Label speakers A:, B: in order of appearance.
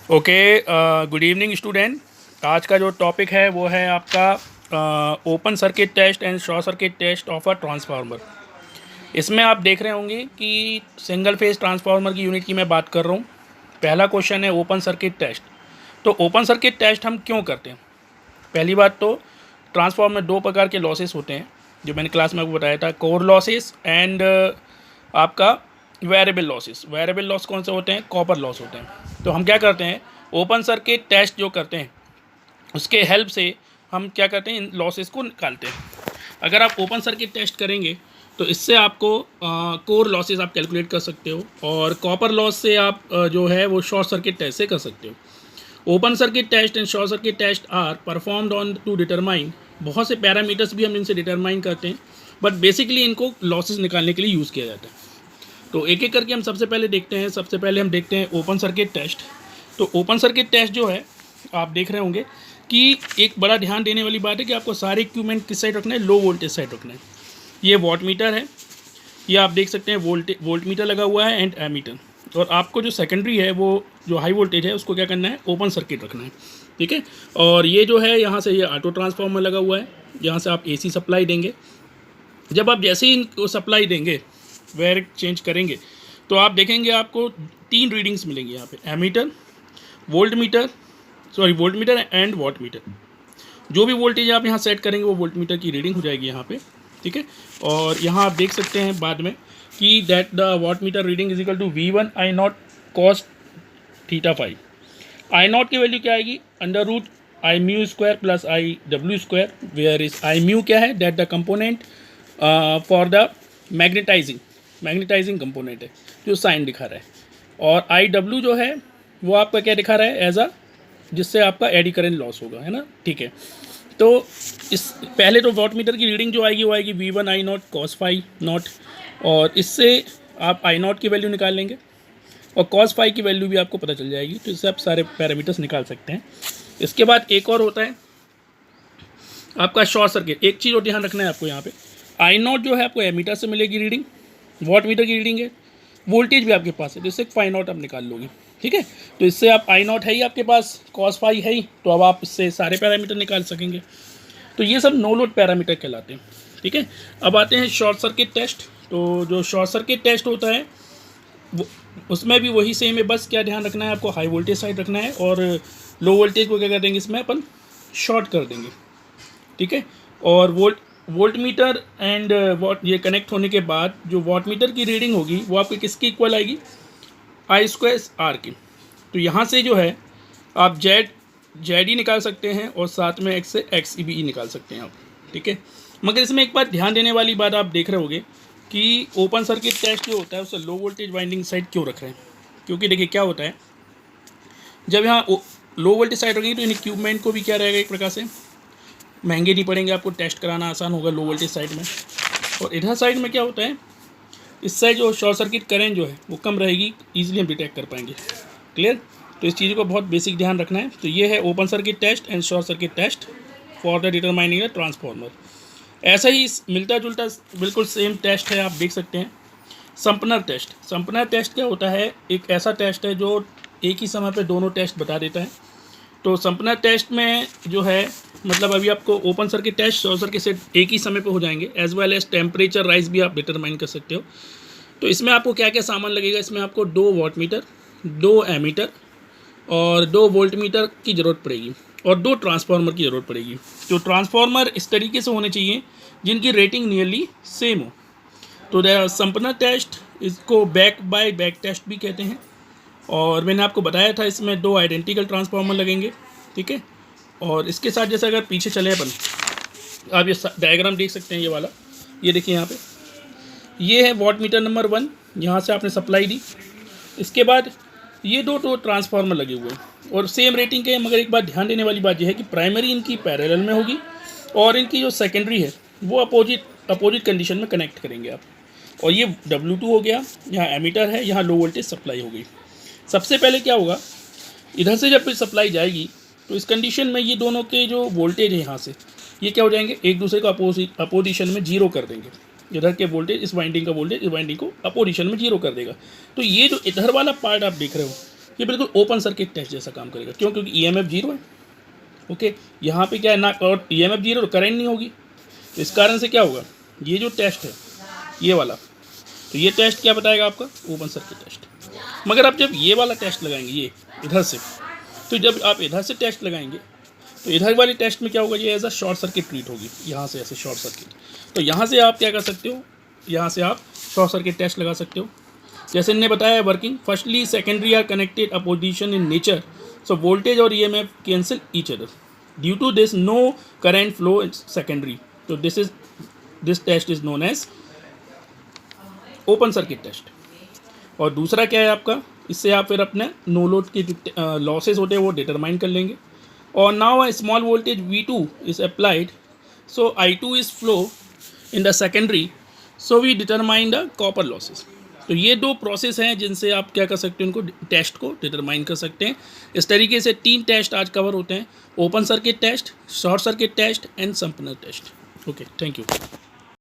A: Okay, good evening student. आज का जो टॉपिक है वो है आपका open circuit test and short circuit test of a transformer. इसमें आप देख रहे होंगे कि सिंगल फेज ट्रांसफार्मर की यूनिट की मैं बात कर रहा हूँ। पहला क्वेश्चन है ओपन सर्किट टेस्ट। तो ओपन सर्किट टेस्ट हम क्यों करते हैं? पहली बात तो ट्रांसफार्मर में दो प्रकार के लॉसेस होते हैं, जो मैंने क्लास में आपको बताया था, कोर लॉसेस एंड आपका वेरिएबल लॉसेस। वेरिएबल लॉस कौन से होते हैं? कॉपर लॉस होते हैं। तो हम क्या करते हैं, ओपन सर्किट टेस्ट जो करते हैं उसके हेल्प से हम क्या करते हैं, इन लॉसेस को निकालते हैं। अगर आप ओपन सर्किट टेस्ट करेंगे तो इससे आपको कोर लॉसेस आप कैलकुलेट कर सकते हो, और कॉपर लॉस से आप जो है वो शॉर्ट सर्किट टेस्ट से कर सकते हो। Open circuit test and short circuit test are performed on to determine, बहुत से पैरामीटर्स भी हम इनसे डिटरमाइन करते हैं, बट बेसिकली इनको लॉसेस निकालने के लिए यूज़ किया जाता है। तो एक एक करके हम सबसे पहले देखते हैं। सबसे पहले हम देखते हैं ओपन सर्किट टेस्ट। तो ओपन सर्किट टेस्ट जो है, आप देख रहे होंगे कि एक बड़ा ध्यान देने वाली बात है कि आपको सारे इक्विपमेंट किस साइड रखना है, लो वोल्टेज साइड रखना है। ये वॉट मीटर है, ये आप देख सकते हैं वोल्ट मीटर लगा हुआ है एंड एमीटर। और आपको जो सेकेंडरी है वो जो हाई वोल्टेज है उसको क्या करना है, ओपन सर्किट रखना है। ठीक है। और ये जो है यहाँ से ये ऑटो ट्रांसफार्मर लगा हुआ है, यहाँ से आप एसी सप्लाई देंगे। जब आप जैसे ही इनको सप्लाई देंगे, वायर चेंज करेंगे, तो आप देखेंगे आपको तीन रीडिंग्स मिलेंगी यहाँ पे, ammeter, volt meter and watt meter. जो भी वोल्टेज आप यहाँ सेट करेंगे वो वोल्ट मीटर की रीडिंग हो जाएगी यहाँ पे। ठीक है। और यहाँ आप देख सकते हैं बाद में कि that the watt meter reading is equal to V1 I not cos theta five. I not की वैल्यू क्या आएगी, under root I mu square plus I W square, where is I mu क्या है, that the component for the magnetising component है, जो sign दिखा रहा है। और आई डब्ल्यू जो है वो आपका क्या दिखा रहा है, एज अ, जिससे आपका एडी करंट लॉस होगा, है ना। ठीक है। तो इस पहले तो वॉट मीटर की रीडिंग जो आएगी वो आएगी V1 I not cos five not, और इससे आप आई नॉट की वैल्यू निकाल लेंगे और कॉस फाइव की वैल्यू भी आपको पता चल जाएगी। तो इससे आप सारे पैरामीटर्स निकाल सकते हैं। इसके बाद एक और होता है आपका शॉर्ट सर्किट। एक चीज़ और ध्यान रखना है आपको, यहाँ पे आई नॉट जो है आपको एमीटर से मिलेगी रीडिंग, वॉट मीटर की रीडिंग है, वोल्टेज भी आपके पास है, तो इससे फाई नॉट आप निकाल लोगे। ठीक है। तो इससे आप आई नॉट है ही आपके पास, कॉस फाई है ही, तो अब आप इससे सारे पैरामीटर निकाल सकेंगे। तो ये सब नो लोड पैरामीटर कहलाते हैं। ठीक है। अब आते हैं शॉर्ट सर्किट टेस्ट। तो जो शॉर्ट सर्किट टेस्ट होता है उसमें भी वही सेम है, बस क्या ध्यान रखना है आपको, हाई वोल्टेज साइड रखना है और लो वोल्टेज को क्या कर देंगे, इसमें अपन शॉर्ट कर देंगे। ठीक है। और वोल्ट मीटर एंड वॉट ये कनेक्ट होने के बाद जो वॉट मीटर की रीडिंग होगी वो आपकी किसकी इक्वल आएगी, आई स्क्वायर आर की। तो यहाँ से जो है आप जेड ई निकाल सकते हैं और साथ में एक्स से एक्स ई भी निकाल सकते हैं आप। ठीक है। मगर इसमें एक बात ध्यान देने वाली बात आप देख रहे होंगे कि ओपन सर्किट टेस्ट जो होता है उससे लो वोल्टेज वाइंडिंग साइड क्यों रख रहे हैं, क्योंकि देखिए क्या होता है, जब यहाँ लो वोल्टेज साइड रखेंगे तो इन इक्विपमेंट को भी क्या रहेगा, एक प्रकार से महंगे नहीं पड़ेंगे, आपको टेस्ट कराना आसान होगा लो वोल्टेज साइड में। और इधर साइड में क्या होता है, इससे जो शॉर्ट सर्किट करंट जो है वो कम रहेगी, ईजिली हम डिटेक्ट कर पाएंगे। क्लियर। तो इस चीज़ को बहुत बेसिक ध्यान रखना है। तो ये है open circuit test and short circuit test for the determining the transformer. ऐसा ही मिलता जुलता बिल्कुल सेम टेस्ट है, आप देख सकते हैं संपनर टेस्ट। संपनर टेस्ट क्या होता है, एक ऐसा टेस्ट है जो एक ही समय पे दोनों टेस्ट बता देता है। तो संपनर टेस्ट में जो है, मतलब अभी आपको open circuit test short circuit से एक ही समय पे हो जाएंगे, as well as temperature rise भी आप डिटरमाइन कर सकते हो। तो इसमें आपको क्या क्या सामान लगेगा, इसमें आपको 2 वॉट मीटर, 2 एमीटर और 2 वोल्ट मीटर की ज़रूरत पड़ेगी, और 2 ट्रांसफार्मर की ज़रूरत पड़ेगी। तो ट्रांसफार्मर इस तरीके से होने चाहिए जिनकी रेटिंग नियरली सेम हो। तो द संपनर टेस्ट, इसको बैक बाय बैक टेस्ट भी कहते हैं। और मैंने आपको बताया था इसमें 2 आइडेंटिकल ट्रांसफार्मर लगेंगे। ठीक है। और इसके साथ जैसे अगर पीछे चले अपन, आप ये डायग्राम देख सकते हैं, ये वाला, ये देखिए यहाँ पे, ये है वॉट मीटर नंबर 1, यहाँ से आपने सप्लाई दी। इसके बाद ये दो ट्रांसफार्मर लगे हुए हैं और सेम रेटिंग के हैं, मगर एक बात ध्यान देने वाली बात यह है कि प्राइमरी इनकी पैरेलल में होगी और इनकी जो सेकेंडरी है वो अपोजिट कंडीशन में कनेक्ट करेंगे आप। और ये W2 हो गया, यहाँ एमीटर है, यहाँ लो वोल्टेज सप्लाई हो गई। सबसे पहले क्या होगा, इधर से जब सप्लाई जाएगी तो इस कंडीशन में ये दोनों के जो वोल्टेज है यहाँ से, ये क्या हो जाएंगे, एक दूसरे को अपोजिशन में जीरो कर देंगे। इधर के वोल्टेज, इस वाइंडिंग का वोल्टेज इस वाइंडिंग को अपोजिशन में जीरो कर देगा। तो ये जो इधर वाला पार्ट आप देख रहे हो ये बिल्कुल ओपन सर्किट टेस्ट जैसा काम करेगा। क्यों? क्योंकि ईएमएफ 0 है। ओके, यहाँ पे क्या है ना, और ईएमएफ 0 तो करंट नहीं होगी, तो इस कारण से क्या होगा, ये जो टेस्ट है ये वाला, तो ये टेस्ट क्या बताएगा आपका, ओपन सर्किट टेस्ट। मगर आप जब ये वाला टेस्ट लगाएंगे, ये इधर से, तो जब आप इधर से टेस्ट लगाएंगे तो इधर वाली टेस्ट में क्या होगा, ये as a short circuit treat होगी, यहाँ से ऐसे शॉर्ट सर्किट। तो यहाँ से आप क्या कर सकते हो, यहाँ से आप शॉर्ट सर्किट टेस्ट लगा सकते हो। जैसे इन्होंने बताया working, firstly secondary are connected opposition in nature, so voltage और EMF cancel each other, due to this no current flow in secondary. तो this test is known as open circuit test. और दूसरा क्या है आपका, इससे आप फिर अपने नो लोड के जो लॉसेज होते हैं वो डिटरमाइन कर लेंगे। और now a small voltage V2 is applied, so I2 is flow in the secondary, so we determine the copper losses. तो ये दो प्रोसेस हैं जिनसे आप क्या कर सकते हैं, उनको टेस्ट को डिटरमाइन कर सकते हैं। इस तरीके से 3 टेस्ट आज कवर होते हैं, open circuit test, short circuit test and Sumpner test. Okay, thank you.